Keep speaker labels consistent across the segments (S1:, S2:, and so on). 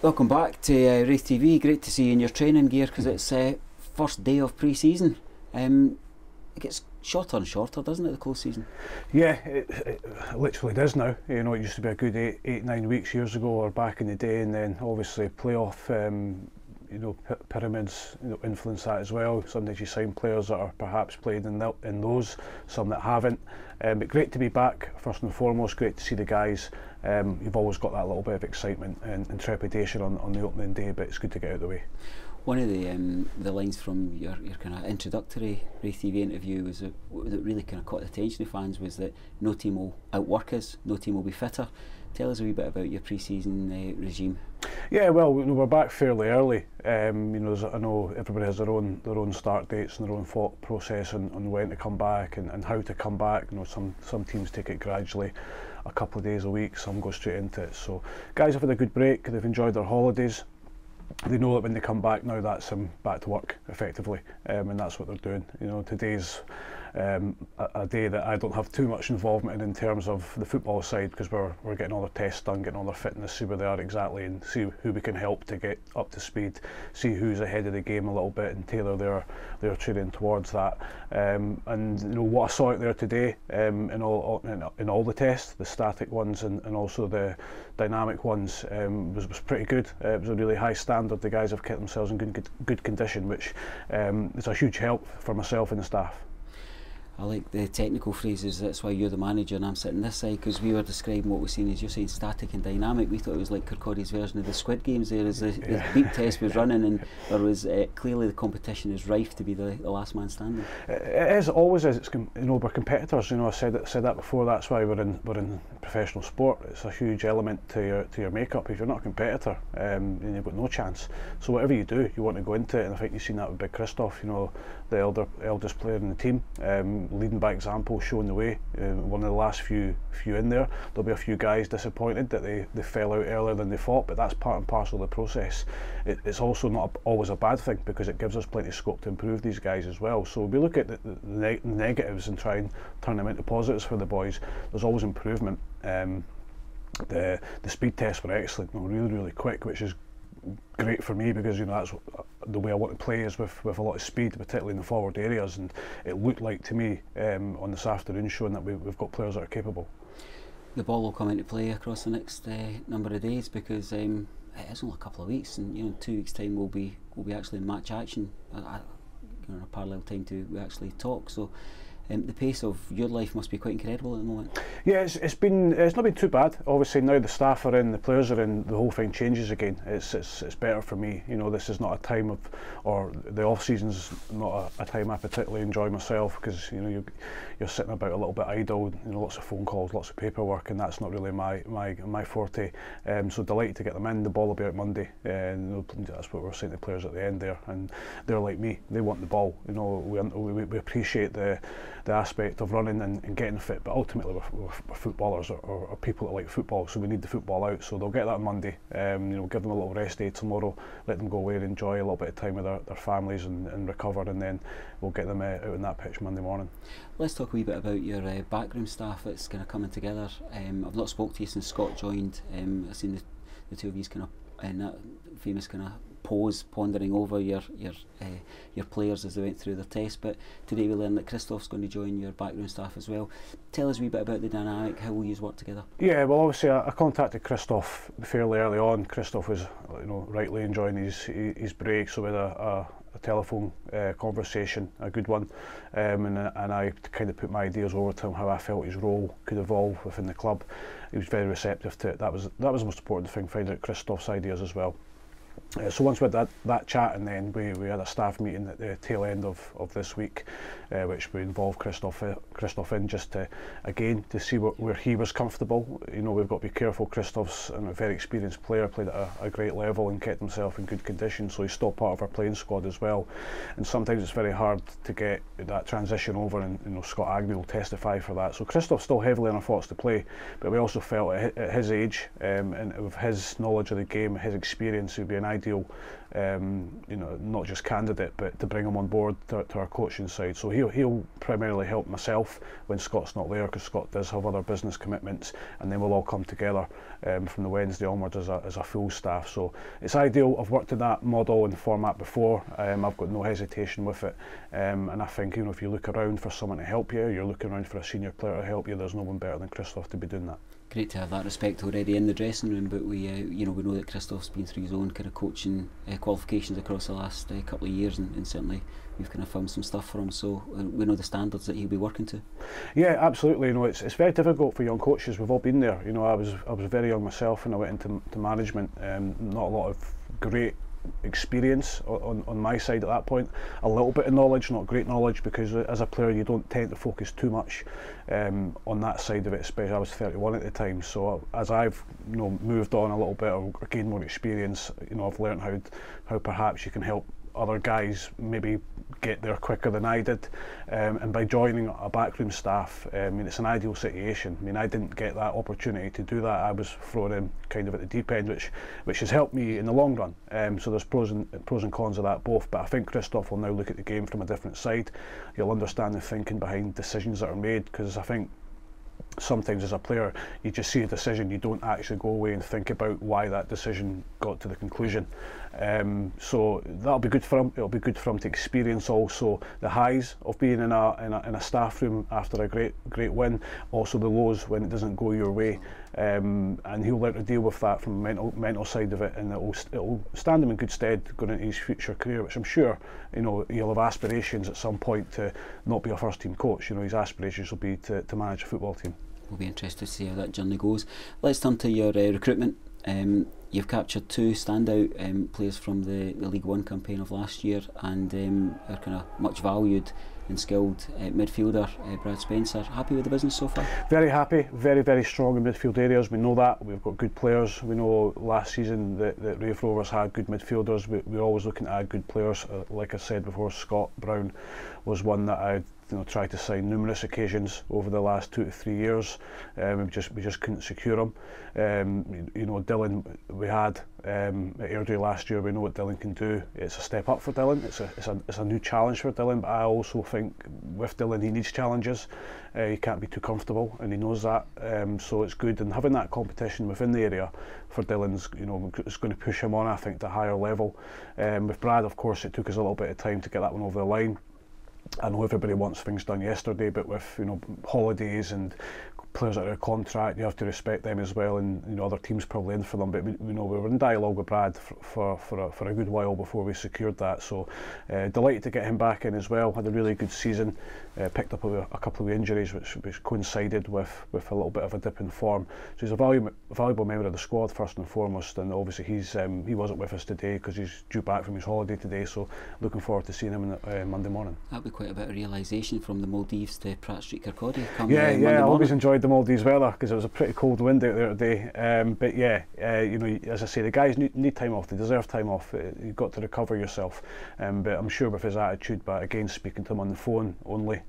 S1: Welcome back to RaithTV. Great to see you in your training gear because it's first day of pre-season. It gets shorter and shorter, doesn't it, the close season?
S2: Yeah, it literally does now. You know, it used to be a good 8-9 weeks years ago or back in the day, and then obviously playoff pyramids influence that as well. Sometimes you sign players that are perhaps played in those, some that haven't. But great to be back, first and foremost. Great to see the guys. You've always got that little bit of excitement and trepidation on the opening day, but it's good to get out of the way.
S1: One of the lines from your kind of introductory RaithTV interview was that really kind of caught the attention of fans was that no team will outwork us, no team will be fitter. Tell us a wee bit about your pre-season regime.
S2: Yeah, well, we're back fairly early. I know everybody has their own start dates and their own thought process on when to come back and how to come back. You know, some teams take it gradually, a couple of days a week. Some go straight into it. So, guys have had a good break. They've enjoyed their holidays. They know that when they come back now, that's them back to work effectively, and that's what they're doing. You know, today's a day that I don't have too much involvement in terms of the football side, because we're getting all their tests done, getting all their fitness, see where they are exactly, and see who we can help to get up to speed, see who's ahead of the game a little bit, and tailor their training towards that. And you know what I saw out there today, in all the tests, the static ones and also the dynamic ones, was pretty good. It was a really high standard. The guys have kept themselves in good condition, which is a huge help for myself and the staff.
S1: I like the technical phrases. That's why you're the manager and I'm sitting this side, because we were describing what we're seeing as you're saying static and dynamic. We thought it was like Kirkcaldy's version of the Squid Games there, as the beep test was running, and there was clearly the competition is rife to be the last man standing.
S2: It is, always is. It's, you know, we're competitors. You know, I said that before. That's why we're in professional sport. It's a huge element to your makeup. If you're not a competitor, then you've got no chance. So whatever you do, you want to go into it. And I think you've seen that with Big Christoph. You know, the eldest player in the team. Leading by example, showing the way. One of the last few in there. There'll be a few guys disappointed that they fell out earlier than they thought, but that's part and parcel of the process. It's also not always a bad thing, because it gives us plenty of scope to improve these guys as well. So we look at the negatives and try and turn them into positives for the boys. There's always improvement. The speed tests were excellent, really quick, which is great for me, because you know that's the way I want to play, is with a lot of speed, particularly in the forward areas, and it looked like to me on this afternoon showing that we've got players that are capable.
S1: The ball will come into play across the next number of days, because it is only a couple of weeks, and you know, 2 weeks' time we'll be actually in match action, you know, a parallel time to we actually talk. So the pace of your life must be quite incredible at the moment. Yeah,
S2: it's not been too bad. Obviously now the staff are in, the players are in, the whole thing changes again. It's better for me. You know, this is not a time of, or the off season's not a time I particularly enjoy myself, because you know you're sitting about a little bit idle. You know, lots of phone calls, lots of paperwork, and that's not really my forte. So delighted to get them in. The ball will be out Monday, and that's what we're saying to the players at the end there. And they're like me; they want the ball. You know, we appreciate the aspect of running and getting fit, but ultimately we're footballers or people that like football, so we need the football out. So they'll get that on Monday. You know, give them a little rest day tomorrow, let them go away and enjoy a little bit of time with their families and recover, and then we'll get them out on that pitch Monday morning.
S1: Let's talk a wee bit about your backroom staff that's kind of coming together. I've not spoke to you since Scott joined. I've seen the two of you kind of in that famous kind of pose, pondering over your players as they went through their test. But today we learned that Christoph's going to join your backroom staff as well. Tell us a wee bit about the dynamic, how will you work together? Yeah,
S2: well, obviously I contacted Christoph fairly early on. Christoph was, you know, rightly enjoying his break, so we had a telephone conversation, a good one, and I kind of put my ideas over to him, how I felt his role could evolve within the club. He was very receptive to it. That was the most important thing, finding out Christoph's ideas as well. So once we had that chat, and then we had a staff meeting at the tail end of this week, which we involved Christoph in, just to see where he was comfortable. You know, we've got to be careful. Christoph's a very experienced player, played at a great level and kept himself in good condition, so he's still part of our playing squad as well. And sometimes it's very hard to get that transition over, and you know, Scott Agnew will testify for that. So Christoph's still heavily on our thoughts to play, but we also felt at his age, and with his knowledge of the game, his experience, it would be an ideal ideal, you know, not just candidate, but to bring him on board to our coaching side. So he'll primarily help myself when Scott's not there, because Scott does have other business commitments, and then we'll all come together from the Wednesday onwards as a full staff. So it's ideal. I've worked in that model and format before. I've got no hesitation with it, and I think, you know, if you look around for someone to help you, you're looking around for a senior player to help you, there's no one better than Christoph to be doing that.
S1: Great to have that respect already in the dressing room, but we you know, we know that Christoph's been through his own kind of coaching qualifications across the last couple of years, and certainly we've kind of found some stuff for him, so we know the standards that he'll be working to.
S2: Yeah, absolutely. You know, it's very difficult for young coaches. We've all been there. You know, I was very young myself when I went into management. Not a lot of great experience on my side at that point. A little bit of knowledge, not great knowledge, because as a player you don't tend to focus too much on that side of it, especially I was 31 at the time. So as I've, you know, moved on a little bit or gained more experience, you know, I've learned how perhaps you can help other guys maybe get there quicker than I did, and by joining a backroom staff, I mean, it's an ideal situation. I mean, I didn't get that opportunity to do that. I was thrown in kind of at the deep end, which has helped me in the long run. So there's pros and cons of that both, but I think Christoph will now look at the game from a different side. He'll understand the thinking behind decisions that are made, because I think sometimes as a player you just see a decision, you don't actually go away and think about why that decision got to the conclusion. So that'll be good for him. It'll be good for him to experience also the highs of being in a staff room after a great win, also the lows when it doesn't go your way, and he'll learn to deal with that from a mental side of it, and it'll stand him in good stead going into his future career, which I'm sure, you know, he'll have aspirations at some point to not be a first team coach. You know, his aspirations will be to manage a football team.
S1: We'll be interested to see how that journey goes. Let's turn to your recruitment. You've captured two standout players from the League One campaign of last year, and are kind of much valued and skilled midfielder Brad Spencer. Happy with the business so far? Very
S2: happy, very strong in midfield areas. We know that, we've got good players. We know last season that Raith Rovers had good midfielders. We're always looking to add good players. Like I said before, Scott Brown was one that I tried to sign numerous occasions over the last 2 to 3 years. We just couldn't secure him. You know, Dylan we had at Airdrie last year. We know what Dylan can do. It's a step up for Dylan. It's a new challenge for Dylan. But I also think with Dylan he needs challenges. He can't be too comfortable, and he knows that. So it's good, and having that competition within the area for Dylan's, you know, it's going to push him on, I think, to a higher level. With Brad, of course, it took us a little bit of time to get that one over the line. I know everybody wants things done yesterday, but with, you know, holidays and players that are out of contract, you have to respect them as well, and, you know, other teams probably in for them. But we know we were in dialogue with Brad for a good while before we secured that. So delighted to get him back in as well. Had a really good season. Picked up a couple of injuries which coincided with a little bit of a dip in form. So he's a valuable member of the squad first and foremost, and obviously he wasn't with us today because he's due back from his holiday today. So looking forward to seeing him Monday morning.
S1: That'll be quite a bit of realisation from the Maldives to Pratt Street Kirkcaldy.
S2: Yeah, I always enjoyed the Maldives weather because it was a pretty cold wind out there today. But yeah, you know, as I say, the guys need time off. They deserve time off. You've got to recover yourself. But I'm sure with his attitude, but again, speaking to him on the phone only,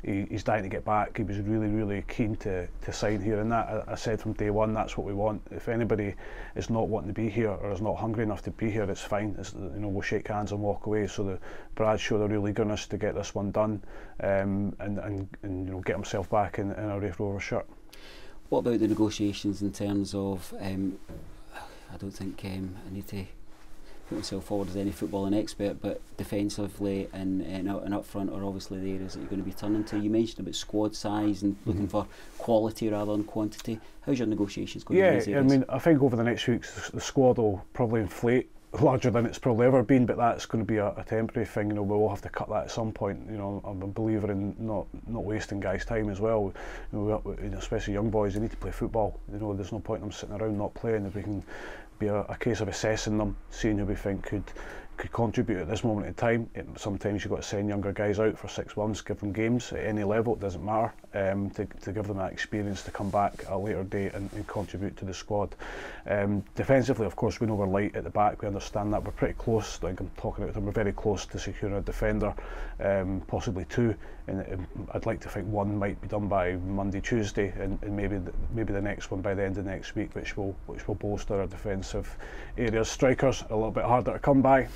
S2: he's dying to get back. He was really keen to sign here, and that I said from day one, that's what we want. If anybody is not wanting to be here or is not hungry enough to be here, it's fine. You know, we'll shake hands and walk away. So Brad showed a real eagerness to get this one done, and you know, get himself back in a Raith Rovers shirt.
S1: What about the negotiations in terms of? I don't think I need to put myself forward as any footballing expert, but defensively and up front are obviously the areas that you're going to be turning to. You mentioned about squad size and looking for quality rather than quantity. How's your negotiations going?
S2: Yeah, I mean, I think over the next weeks the squad will probably inflate larger than it's probably ever been, but that's going to be a temporary thing. You know, we'll have to cut that at some point. You know, I'm a believer in not wasting guys' time as well. You know, especially young boys, they need to play football. You know, there's no point in them sitting around not playing. If we can be a case of assessing them, seeing who we think could could contribute at this moment in time. Sometimes you've got to send younger guys out for 6 months, give them games at any level, it doesn't matter, to give them that experience to come back at a later date and contribute to the squad. Defensively, of course, we know we're light at the back, we understand that. We're pretty close, like I'm talking about them, we're very close to securing a defender, possibly 2, and I'd like to think 1 might be done by Monday, Tuesday, and maybe the next one by the end of next week, which will bolster our defensive areas. Strikers a little bit harder to come by.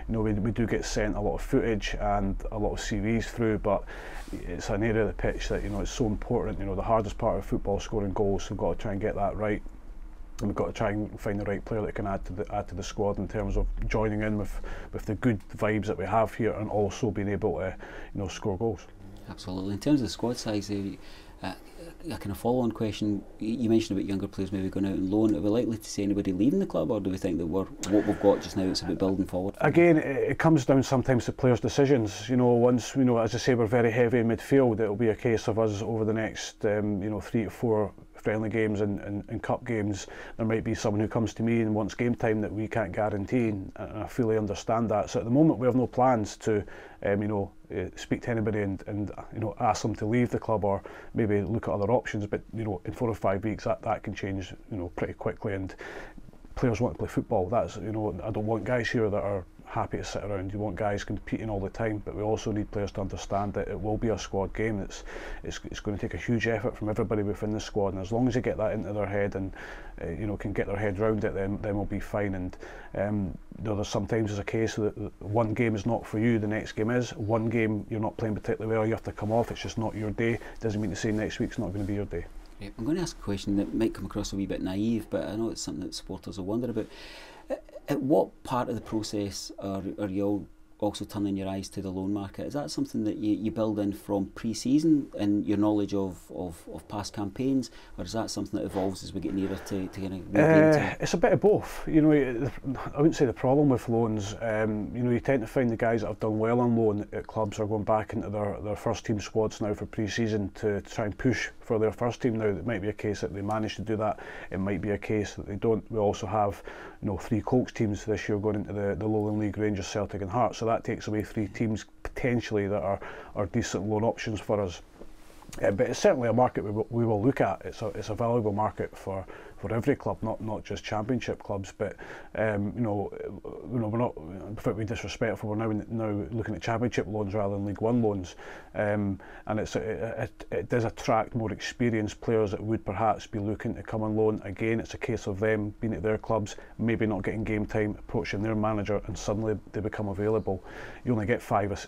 S2: We do get sent a lot of footage and a lot of CVs through, but it's an area of the pitch that it's so important. The hardest part of football is scoring goals, so we've got to try and get that right. And we've got to try and find the right player that can add to the squad in terms of joining in with the good vibes that we have here, and also being able to score goals.
S1: Absolutely. In terms of the squad size, a kind of follow-on question, you mentioned about younger players maybe going out on loan. Are we likely to see anybody leaving the club, or do we think that what we've got just now, it's about building forward? Again,
S2: it comes down sometimes to players' decisions. Once, as I say, we're very heavy in midfield, it'll be a case of us over the next 3 to 4 friendly games and cup games, there might be someone who comes to me and wants game time that we can't guarantee, and I fully understand that. So at the moment we have no plans to speak to anybody and ask them to leave the club, or maybe look at other options, but in 4 or 5 weeks that can change pretty quickly, and players want to play football. That's I don't want guys here that are happy to sit around. You want guys competing all the time, but we also need players to understand that it will be a squad game. It's going to take a huge effort from everybody within the squad, and as long as you get that into their head and can get their head round it, then we'll be fine. And there's sometimes a case that one game is not for you, the next game is. One game you're not playing particularly well, you have to come off, it's just not your day. Doesn't mean to say next week's not going to be your day.
S1: Yeah, I'm going to ask a question that might come across a wee bit naive, but I know it's something that supporters will wonder about. At what part of the process are you all also turning your eyes to the loan market? Is that something that you build in from pre-season and your knowledge of past campaigns, or is that something that evolves as we get nearer to kind of
S2: It's a bit of both. I wouldn't say the problem with loans, you tend to find the guys that have done well on loan at clubs are going back into their first team squads now for pre-season to try and push for their first team. Now it might be a case that they manage to do that, it might be a case that they don't. We also have 3 Colts teams this year going into the Lowland League, Rangers, Celtic and Hearts, so that takes away 3 teams potentially that are decent loan options for us. But it's certainly a market we will look at. It's a valuable market for every club, not just Championship clubs. But we're not, without being disrespectful, we're now looking at Championship loans rather than League One loans, and it does attract more experienced players that would perhaps be looking to come on loan. Again, it's a case of them being at their clubs, maybe not getting game time, approaching their manager, and suddenly they become available. You only get five at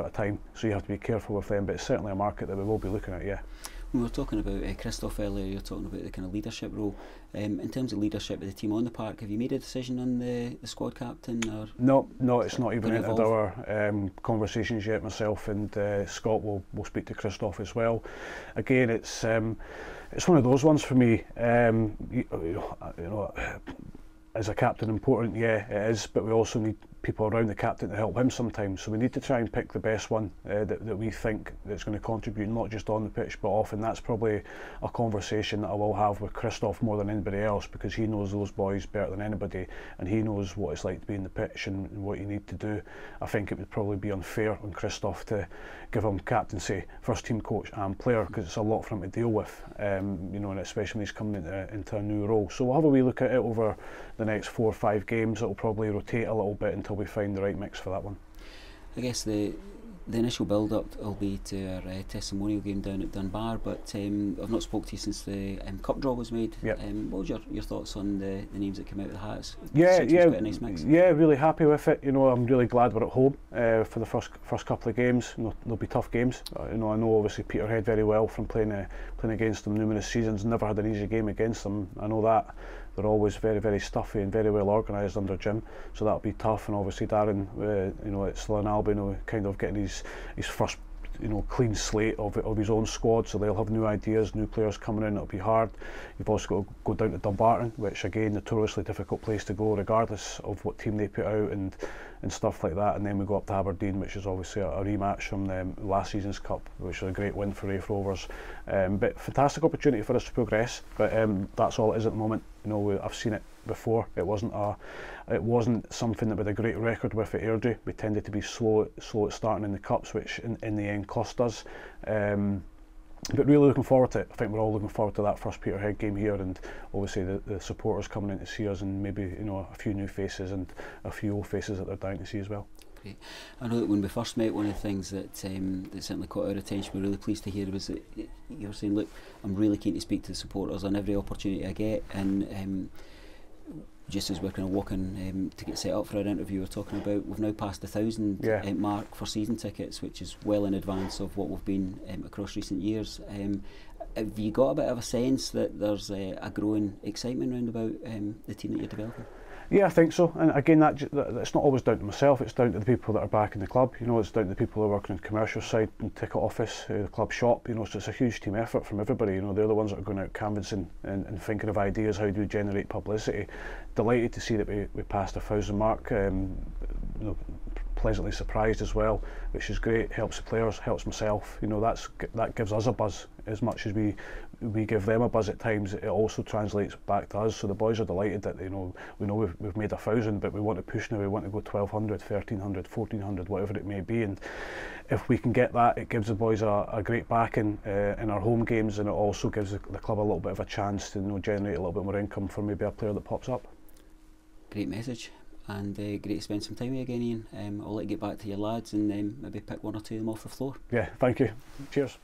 S2: a time, so you have to be careful with them. But it's certainly a market that we will be looking at. Yeah.
S1: We were talking about Christoph earlier. You're talking about the kind of leadership role. In terms of leadership of the team on the park, have you made a decision on the squad captain? Or
S2: no, it's not even entered our conversations yet. Myself and Scott will speak to Christoph as well. Again, it's one of those ones for me. Is a captain important? Yeah, it is, but we also need people around the captain to help him sometimes, so we need to try and pick the best one that we think that's going to contribute, not just on the pitch but off, and that's probably a conversation that I will have with Christoph more than anybody else, because he knows those boys better than anybody, and he knows what it's like to be in the pitch and what you need to do. I think it would probably be unfair on Christoph to give him captaincy, first team coach and player, because it's a lot for him to deal with, and especially when he's coming into a new role. So we'll have a wee look at it over the next 4 or 5 games. It'll probably rotate a little bit until we find the right mix for that one.
S1: I guess the initial build-up will be to our testimonial game down at Dunbar, but I've not spoke to you since the cup draw was made.
S2: Yep.
S1: What was your thoughts on the names that came out of the hats?
S2: Yeah,
S1: quite a nice mix.
S2: Yeah, really happy with it. I'm really glad we're at home for the first couple of games. They'll be tough games. I know obviously Peterhead very well from playing against them numerous seasons. Never had an easy game against them. I know that. They're always very, very stuffy and very well organised under Jim, so that'll be tough. And obviously Darren, at Slane Albion, kind of getting his first clean slate of his own squad, so they'll have new ideas, new players coming in. It'll be hard. You've also got to go down to Dumbarton, which again, notoriously difficult place to go regardless of what team they put out and stuff like that. And then we go up to Aberdeen, which is obviously a rematch from last season's cup, which was a great win for Raith Rovers. But fantastic opportunity for us to progress, but that's all it is at the moment. You know, I've seen it before. It wasn't something that we had a great record with at Airdrie. We tended to be slow at starting in the cups, which in the end cost us. But really looking forward to it. I think we're all looking forward to that first Peterhead game here, and obviously the supporters coming in to see us, and maybe, you know, a few new faces and a few old faces that they're down to see as well.
S1: Great. I know that when we first met, one of the things that that certainly caught our attention, we're really pleased to hear, was that you were saying, look, I'm really keen to speak to the supporters on every opportunity I get, and just as we're kind of walking to get set up for our interview, we're talking about we've now passed the 1,000 mark for season tickets, which is well in advance of what we've been across recent years. Have you got a bit of a sense that there's a growing excitement around about the team that you're developing?
S2: Yeah, I think so. And again, that's not always down to myself. It's down to the people that are back in the club. You know, it's down to the people who are working in the commercial side, and ticket office, the club shop. You know, so it's a huge team effort from everybody. You know, they're the ones that are going out canvassing and thinking of ideas. How do we generate publicity? Delighted to see that we passed the 1,000 mark. You know, pleasantly surprised as well, which is great. Helps the players, helps myself. You know, that gives us a buzz as much as we give them a buzz at times. It also translates back to us. So the boys are delighted that, you know, we know we've made 1,000, but we want to push now. We want to go 1,200, 1,300, 1,400, whatever it may be. And if we can get that, it gives the boys a great backing in our home games, and it also gives the club a little bit of a chance to, you know, generate a little bit more income for maybe a player that pops up.
S1: Great message, and great to spend some time with you again, Ian. I'll let you get back to your lads and maybe pick one or two of them off the floor.
S2: Yeah, thank you. Cheers.